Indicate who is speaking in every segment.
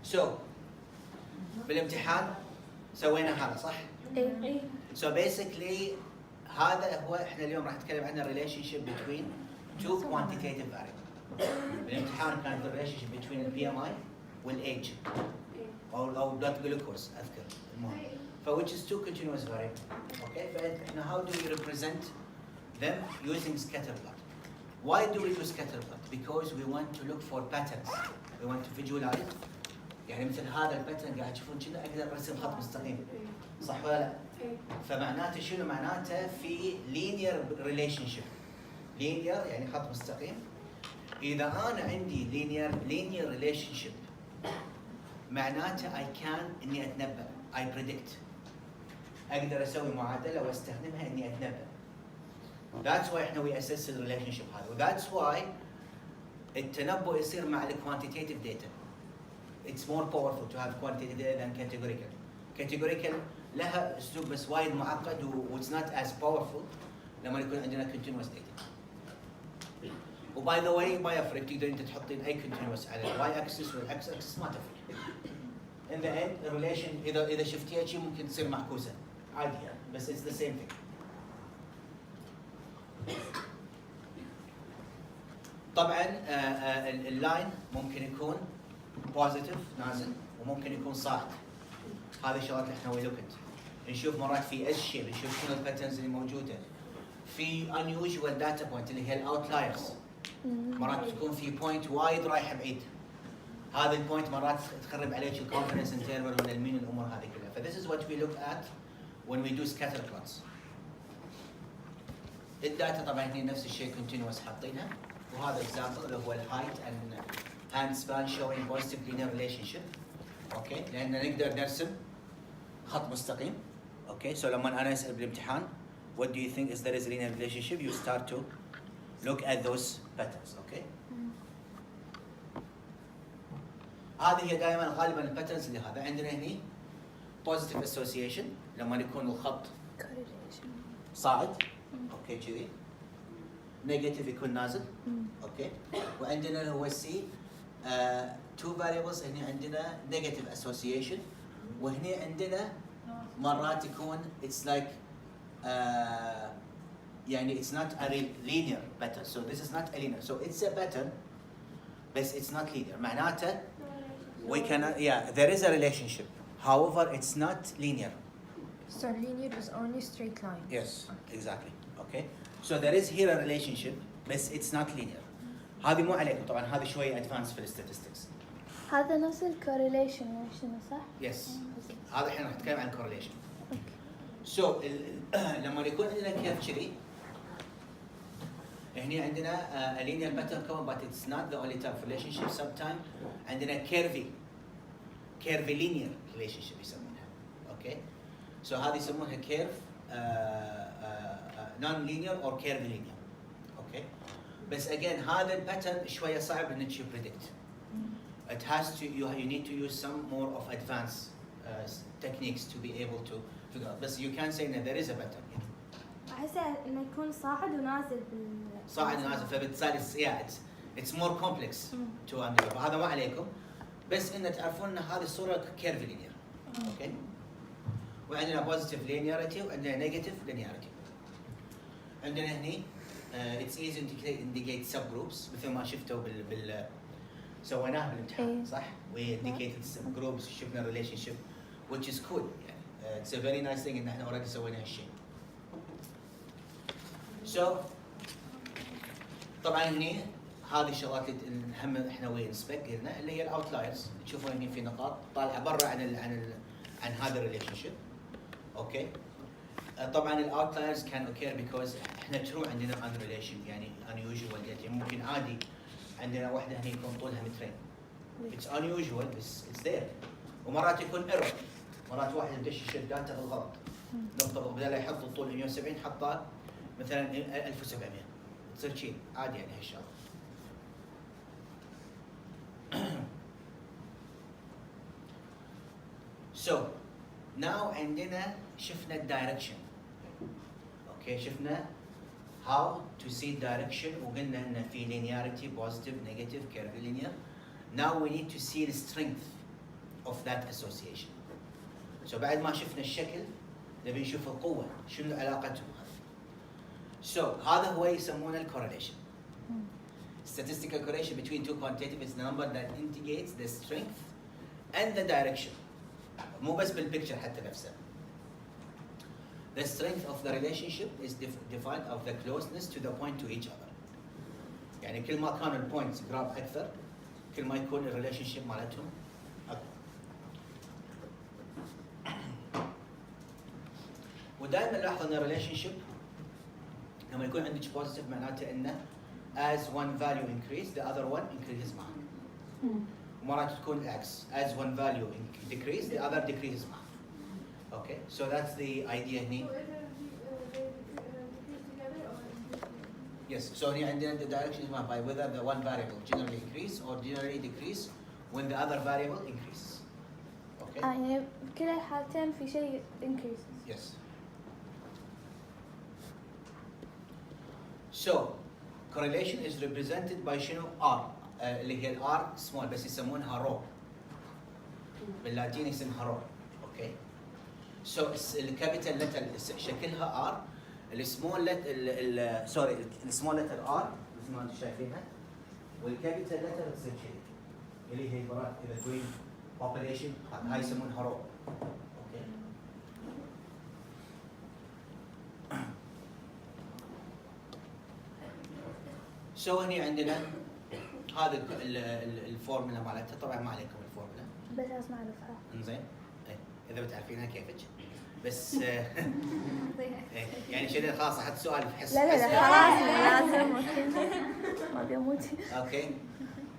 Speaker 1: So بالامتحان سوينا هذا صح؟
Speaker 2: إيه.
Speaker 1: So basically هذا هو احنا اليوم راح نتكلم عنه relationship between two quantitative variables. بالامتحان كان the relationship between ال BMI والage أو blood glucose أذكر المهم. which is two continuous variables. Okay, فإحنا how do we represent them using scatter plot? Why do we do scatter plot? Because we want to look for patterns. We want to visualize. يعني مثل هذا الباترن قاعد تشوفون كذا اقدر ارسم خط مستقيم. صح ولا لا؟ فمعناته شنو؟ معناته في linear relationship. linear يعني خط مستقيم. إذا أنا عندي linear relationship معناته I can إني أتنبأ. I predict. أقدر أسوي معادلة وأستخدمها إني أتنبأ. That's why إحنا we assess the relationship هذا. That's why التنبؤ يصير مع ال quantitative data. It's more powerful to have quantitative data than categorical. Categorical لها أسلوب بس وايد معقد و it's not as powerful لما يكون عندنا continuous data. وباي ذا واي ما يفرق تقدر انت تحطين اي continuous على الواي اكسس والاكس اكسس ما تفرق. In the end الريليشن اذا شفتيها شيء ممكن تصير معكوسه عادي يعني بس it's the same thing. طبعا اللاين ممكن يكون positive نازل وممكن يكون صاعد. هذه الشغلات اللي احنا ويلوكت نشوف مرات في اس شيب نشوف شنو الباترنز اللي موجوده. في unusual data point اللي هي الاوتلايرز. مرات تكون في بوينت وايد رايحه بعيد. هذا البوينت مرات تخرب عليك الكونفدنس انترفال ولا المين الامور هذه كلها. ف this is what we look at when we do scatter plots. الداتا طبعا هي نفس الشيء continuous حاطينها وهذا example اللي هو الهايت and hand span showing positive linear relationship. اوكي لان نقدر نرسم خط مستقيم. اوكي سو لما انا اسال بالامتحان what do you think is there is a linear relationship you start to look at those patterns. اوكي هذه هي دائما غالبا الباترنز اللي هذا عندنا هني positive association لما يكون الخط صاعد. اوكي كذي نيجاتيف يكون نازل. اوكي وعندنا اللي هو السي two variables. هنا عندنا negative association وهنا عندنا مرات يكون it's like يعني it's not a linear pattern. So this is not a linear. So it's a pattern but it's not linear. معناته we cannot there is a relationship. However it's not linear.
Speaker 2: So linear is only straight line.
Speaker 1: Yes, exactly. Okay. So there is here a relationship but it's not linear. هذه مو عليكم طبعا هذه شوية advanced في statistics.
Speaker 3: هذا نفس الكورليشن شنو صح؟
Speaker 1: Yes. هذا الحين راح نتكلم عن correlation. So لما يكون عندنا كيرف كذي هنا عندنا a linear pattern كون but it's not the only type of relationship. Sometimes عندنا curvy linear relationship يسمونها. Okay. So هذه يسمونها curve non-linear or curvy linear. Okay. بس again هذا الباترن شوية صعب انك predict. It has to you need to use some more of advanced techniques to be able to figure out. But you can say that there is a pattern.
Speaker 3: أحس إنه يكون صاعد ونازل
Speaker 1: صاعد ونازل فبالتالي it's more complex to understand. فهذا ما عليكم بس إن تعرفون إن هذه الصورة curvy linear. Okay. وعندنا positive linearity وعندنا negative linearity. عندنا هني it's easy to indicate subgroups مثل ما شفتوا سويناه بالامتحان صح؟ we indicated subgroups شفنا relationship which is cool يعني it's a very nice thing إن احنا already سوينا هالشيء. So طبعا هني هذه الشغلات اللي هم احنا وين نسبق قلنا اللي هي الاوتلايرز. تشوفون هني في نقاط طالعه برا عن هذا الريليشن شيب. اوكي طبعا الاوتلايرز كان اوكير بيكوز احنا ترو عندنا ان ريليشن يعني unusual يعني ممكن عادي عندنا واحده هني يكون طولها مترين. It's unusual بس it's there. ومرات يكون ايرور. مرات واحد يدش الداتا بالغلط. نقطه بدل لا يحط الطول 170 حطه مثلا 1700 تصير شيء عادي يعني هالشغله. So now عندنا شفنا الدايركشن. اوكي شفنا how to see direction وقلنا ان في linearity positive negative curvy linear. now we need to see the strength of that association. So بعد ما شفنا الشكل نبي نشوف القوة شنو علاقتهم. So هذا هو يسمونه correlation. Statistical correlation between two quantitative is the number that indicates the strength and the direction. مو بس بالبيكتشر حتى نفسه. The strength of the relationship is defined of the closeness to the point to each other. يعني كل ما كان البوينتس قراب أكثر كل ما يكون الريليشن شيب مالتهم أكبر. ودائما لاحظ ان الريليشن شيب لما يكون عندك بوزيتيف معناته انه as one value increase the other one increases معه. ومرات تكون العكس as one value decrease the other decreases معه. Okay, so that's the idea هني. Yes, so هني عندنا the direction is by whether the one variable generally increase or generally decrease when the other variable increases. Okay.
Speaker 3: يعني بكلا الحالتين في شيء increases.
Speaker 1: Yes. So correlation is represented by شنو R اللي هي R small بس يسمونها rho. باللاتيني اسمها rho. Okay. So الكابيتال letter شكلها R السمول letter سوري السمول letter R مثل ما انتم شايفينها والكابيتال letter تصير كذي اللي هي عبارة إذا تقولين population هاي يسمونها rho. Okay. So هني عندنا هذا الفورمولا مالتها طبعا ما عليكم الفورمولا.
Speaker 3: بس لازم نعرفها.
Speaker 1: انزين اذا بتعرفينها كيفك بس يعني شيء خلاص حتى سؤال بحس
Speaker 3: لا خلاص لازم ما بيموت.
Speaker 1: Okay,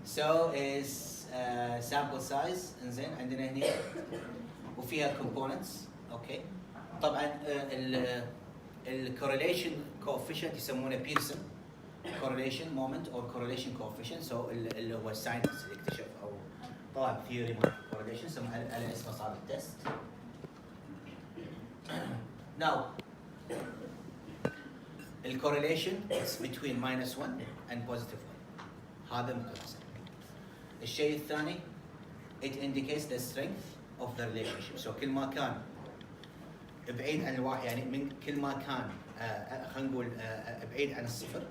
Speaker 1: so is sample size انزين عندنا هني وفيها components. Okay, طبعا ال correlation coefficient يسمونه بيرسون correlation moment or correlation coefficient. So اللي هو الساينتست اللي اكتشف او طلع ثيوري مال correlation سموه على اسمه صار التست. Now the correlation is between -1 and +1. هذا مقياس. الشيء الثاني it indicates the strength of the relationship. So كل ما كان بعيد عن الواحد يعني من كل ما كان خلينا نقول بعيد عن الصفر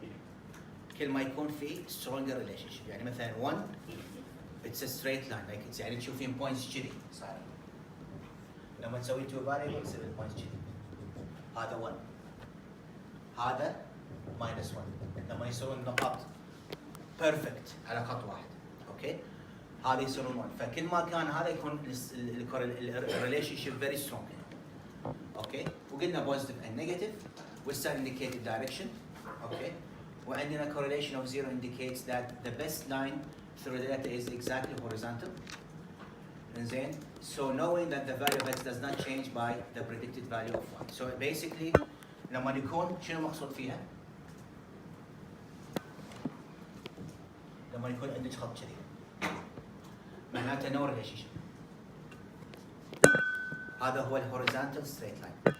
Speaker 1: كل ما يكون في stronger relationship. يعني مثلا 1 it's a straight line like it's يعني تشوفين points كذي صار لما تسوي 2 variables يصير points كذي. هذا 1 هذا -1 لما يصيرون نقاط perfect على خط واحد. اوكي هذا يصيرون 1 فكل ما كان هذا يكون relationship very strong. اوكي وقلنا positive and negative which indicate the direction. اوكي وعندنا correlation of 0 indicates that the best line through the data is exactly horizontal. إنزين so knowing that the value of x does not change by the predicted value of 1. So basically لما يكون شنو مقصود فيها؟ لما يكون عندك خط كذي معناته no relationship. هذا هو horizontal straight line.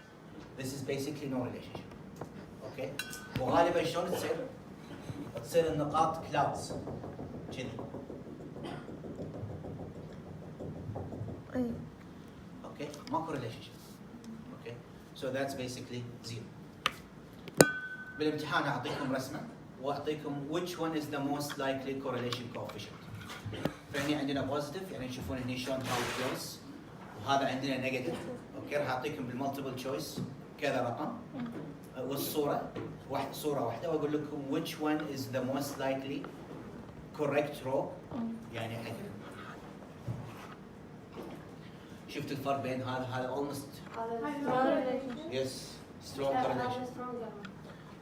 Speaker 1: This is basically no relationship. اوكي وغالبا شلون تصير النقاط clouds كذي. اوكي ماكو relationship. اوكي so that's basically 0. بالامتحان اعطيكم رسمه واعطيكم which one is the most likely correlation coefficient. فهني عندنا positive يعني تشوفون هني شلون how close وهذا عندنا negative. اوكي راح اعطيكم بالمالتيبل تشويس كذا رقم والصوره صوره واحده واقول لكم which one is the most likely correct row يعني حق. شفت الفرق بين هذا almost yes strong correlation.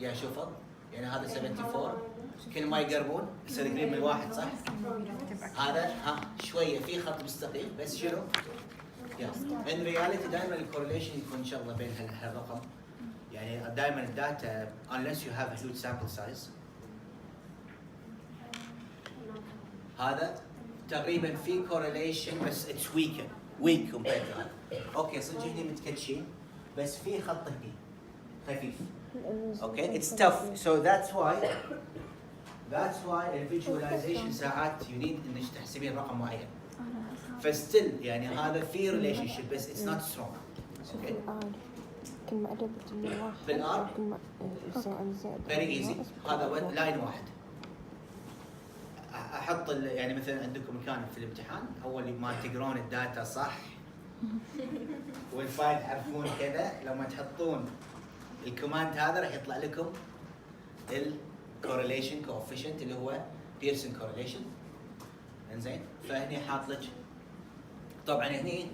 Speaker 1: يا شوفوا يعني هذا 74 كل ما يقربون يصير قريب من الواحد صح؟ هذا شويه في خط مستقيم بس شنو؟ in reality دائما الكورليشن يكون ان شاء الله بين هالرقم يعني دائما الداتا unless you have a huge sample size هذا تقريبا في correlation بس it's weak compared to هذا. اوكي صدق هني متكتشين بس في خط هني خفيف. Okay, it's tough. So that's why That's why الفيجواليزيشن ساعات you need انك تحسبين رقم معين. فستيل يعني هذا في ريليشن شيب بس it's not strong.
Speaker 4: شوف
Speaker 1: Okay.
Speaker 4: الآر كلمة أدب من واحد
Speaker 1: بالآر؟
Speaker 4: كلمة سواء زائد
Speaker 1: Very easy. هذا لاين واحد. احط يعني مثلا عندكم مكان في الامتحان اول ما تقرون الداتا صح والفايل تعرفون كذا لما تحطون الكوماند هذا راح يطلع لكم الكورليشن كوفيشنت اللي هو بيرسون كورليشن. انزين فهني حاط لك طبعا هني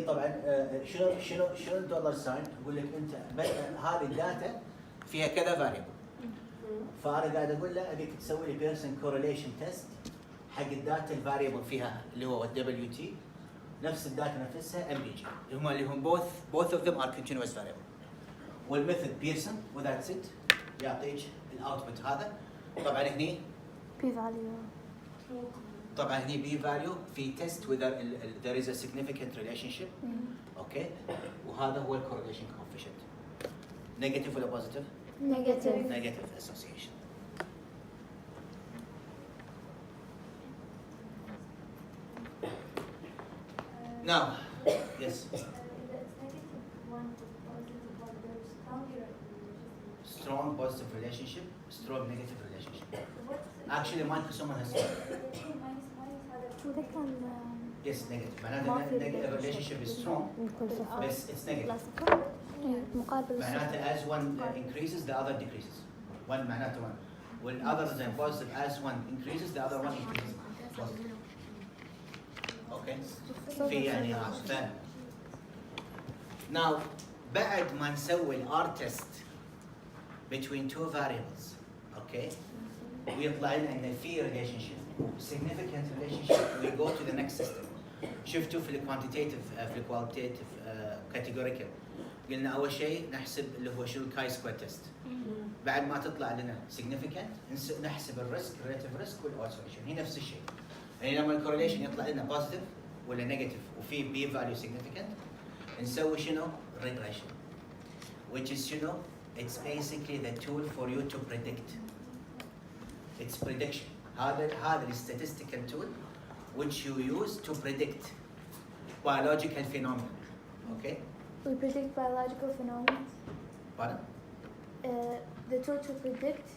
Speaker 1: طبعا شنو الدولار ساين يقول لك انت هذه الداتا فيها كذا فاريبل. فانا قاعد اقول له ابيك تسوي لي بيرسون كورليشن تيست حق الداتا الفاريبل فيها اللي هو الدبليو تي نفس الداتا نفسها ام بي جي اللي هم both of them are continuous variable. والميثود بيرسون وذاتس ات يعطيك الاوتبوت هذا. طبعا هني
Speaker 3: بي فاليو
Speaker 1: طبعا هني بي فاليو في تيست whether there is a significant relationship. اوكي وهذا هو الكورليشن كوفيشنت. نيجاتيف ولا بوزيتيف؟
Speaker 2: Negative.
Speaker 1: Negative association. Now, yes. Strong positive relationship, strong negative relationship. Actually, microsome has
Speaker 3: وده كان
Speaker 1: yes negative.
Speaker 3: ما
Speaker 1: معناته
Speaker 3: في
Speaker 1: relationship is strong,
Speaker 4: بكل صفة
Speaker 1: but it's negative.
Speaker 3: مقابل
Speaker 1: معناته as one increases, the other decreases. One معناته one. When other than positive, as one increases, the other one increases. Positive. Okay. في يعني هذا. Now بعد ما نسوي الار تيست between two variables, okay, ويطلع لنا ان في relationship, significant relationship, we go to the next system. شفتوا في الكوانتيتيف في الكواليتيف كاتيجوريكال قلنا اول شيء نحسب اللي هو شنو الكاي سكوير تيست. بعد ما تطلع لنا significant نحسب الريسك ريليتيف ريسك والاودز ريشيو. هي نفس الشيء. يعني لما الكورليشن يطلع لنا بوزيتيف ولا نيجاتيف وفي بي فاليو significant نسوي شنو؟ regression. Which is you know it's basically the tool for you to predict. It's prediction. هذا statistical tool which you use to predict biological phenomena. Okay?
Speaker 3: We predict biological phenomena.
Speaker 1: Pardon?
Speaker 3: The tool to predict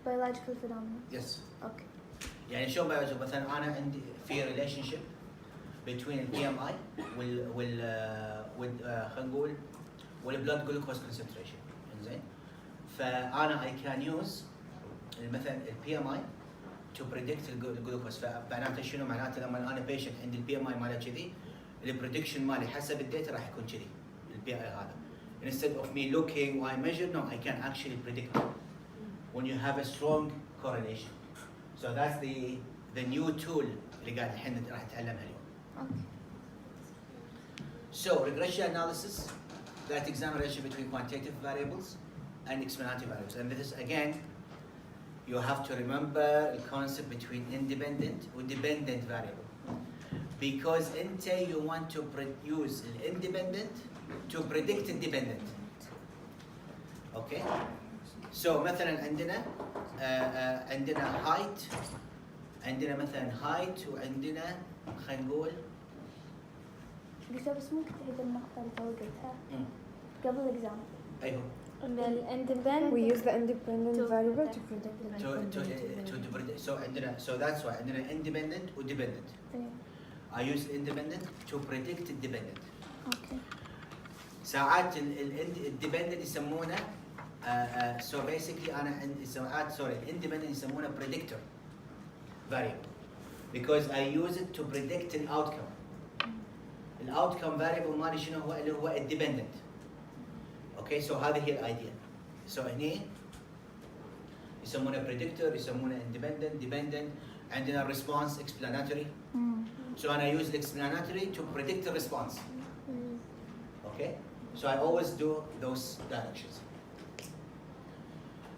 Speaker 3: biological phenomena.
Speaker 1: Yes.
Speaker 3: Okay.
Speaker 1: يعني شلون biological مثلا انا عندي في relationship between ال BMI خلينا نقول والبلود جلوكوز concentration. انزين؟ فانا I can use مثلا ال BMI to predict الجلوكوز. فمعناته شنو؟ معناته لما انا patient عندي ال BMI ماله كذي البريدكشن مالي حسب الداتا راح يكون كذي البي اي هذا. Instead of me looking I measure, no, I can actually predict when you have a strong correlation. So that's the new tool اللي قاعد الحين راح نتعلمها اليوم.
Speaker 3: Okay.
Speaker 1: So regression analysis that examines relation between quantitative variables and explanatory variables. And this again, you have to remember the concept between independent and dependent variable. Because you want to use independent to predict independent. Okay? So مثلا عندنا height مثلا height وعندنا خلينا نقول
Speaker 3: بس ممكن تعيد النقطة اللي تو قلتها قبل الإكزام.
Speaker 1: ايوه
Speaker 3: Independent.
Speaker 4: We use the independent variable to predict the
Speaker 1: to predict. So that's why عندنا independent و dependent. I use independent to predict dependent.
Speaker 3: Okay.
Speaker 1: ساعات الديبندنت يسمونه so basically انا عندي ساعات independent يسمونه predictor variable because I use it to predict an outcome. الاوتكم variable مالي شنو هو؟ اللي هو الديبندنت. اوكي سو هذه هي الايديا. سو هني يسمونه predictor يسمونه independent dependent. عندنا response explanatory. So I use the explanatory to predict the response. Okay? So I always do those directions.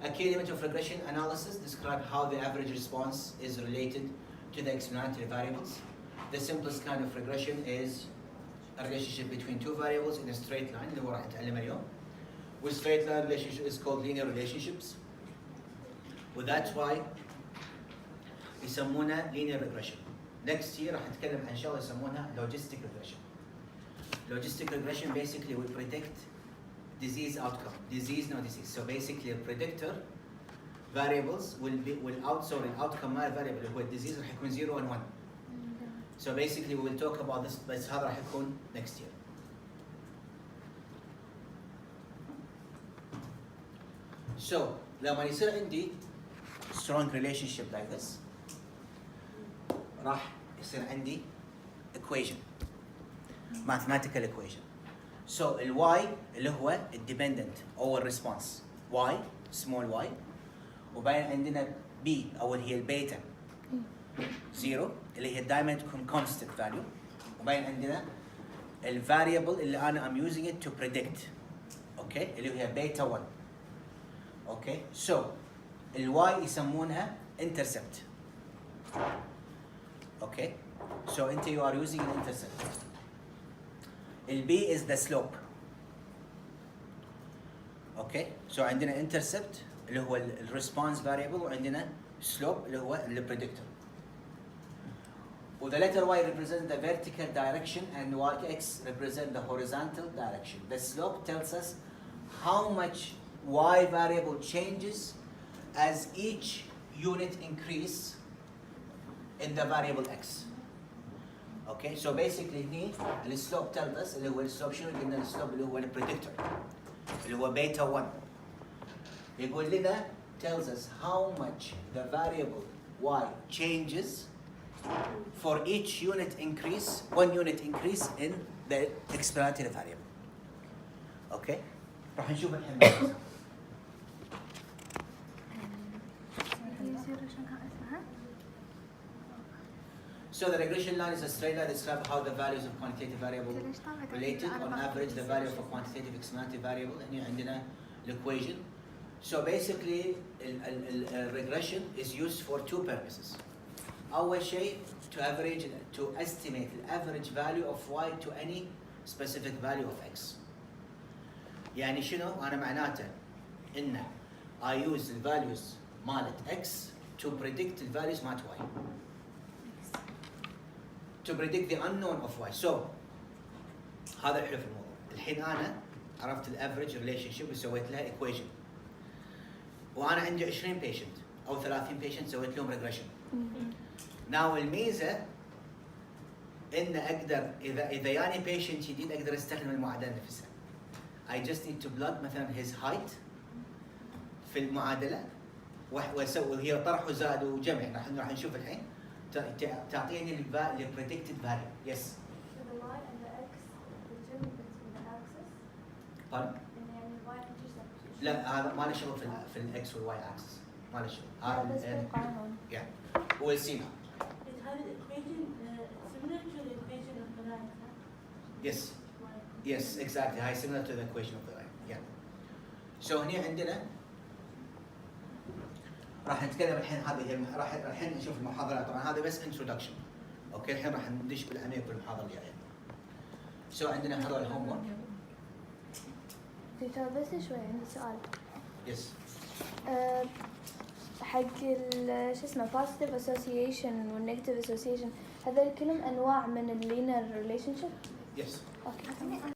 Speaker 1: A key element of regression analysis describe how the average response is related to the explanatory variables. The simplest kind of regression is a relationship between two variables in a straight line اللي هو راح نتعلم اليوم والstraight line relationship is called linear relationships. وthat's why يسمونها linear regression. Next year راح نتكلم عن شغله يسمونها logistic regression. Logistic regression basically will predict disease outcome. Disease, no disease. So basically a predictor variables will outcome مال variable اللي هو الdisease راح يكون 0 and 1. So basically we will talk about this بس هذا راح يكون next year. So لما يصير عندي strong relationship like this راح يصير عندي equation, mathematical equation. So ال y اللي هو dependent أو response y small y, وبعدين عندنا b أو اللي هي البيتا 0 اللي هي دائما تكون constant value, وبعدين عندنا ال variable اللي أنا I'm using it to predict, okay, اللي هي بيتا 1. Okay, so ال y يسمونها intercept. Okay, so انت you are using an intercept. ال b is the slope. Okay, so عندنا intercept اللي هو ال response variable, وعندنا slope اللي هو ال predictor. The letter y represents the vertical direction and x represents the horizontal direction. The slope tells us how much y variable changes as each unit increase in the variable x. Okay, so basically here the slope tells us اللي هو السلوب شنو قلنا السلوب اللي هو البريدكتور اللي هو بيتا 1. يقول لنا tells us how much the variable y changes for each unit increase, one unit increase in the explanatory variable. Okay, راح نشوف الحين. So the regression line is a straight line that describes how the values of quantitative variable related on average the value of a quantitative explanatory variable. And عندنا equation. So basically regression is used for two purposes. أول شيء to estimate the average value of y to any specific value of x. يعني شنو؟ أنا معناته إن I use the values مالت x to predict the values مالت y. To predict the unknown of y. So هذا الحلو في الموضوع. الحين أنا عرفت الافريج relationship وسويت لها equation. وأنا عندي 20 patient أو 30 patient سويت لهم regression. Now الميزة إن أقدر إذا ياني patient جديد أقدر أستخدم المعادلة نفسها. I just need to plug مثلا his height في المعادلة وأسوي هي طرح وزاد وجمع راح نشوف الحين تعطيني ال predicted value. Yes.
Speaker 5: So the y and the x, the difference in the axis.
Speaker 1: Pardon?
Speaker 5: And the y intercept.
Speaker 1: لا هذا ما له شغل في الاكس والواي اكسس ما له شغل
Speaker 3: بس بالقانون.
Speaker 1: yeah we'll see now.
Speaker 5: It has an equation similar to the equation of the line.
Speaker 1: Yes exactly هاي similar to the equation of the line. Yeah. So هنا عندنا راح نتكلم الحين هذه هي راح الحين نشوف المحاضرة طبعا هذا بس introduction. اوكي الحين راح ندش بالعميق بالمحاضرة الجاية. So عندنا هذول الهوم ورك.
Speaker 3: دكتور بس شوي عندي سؤال.
Speaker 1: Yes.
Speaker 3: حق شو اسمه positive association والnegative association هذول كلهم انواع من اللينير relationship.
Speaker 1: Yes.
Speaker 3: اوكي.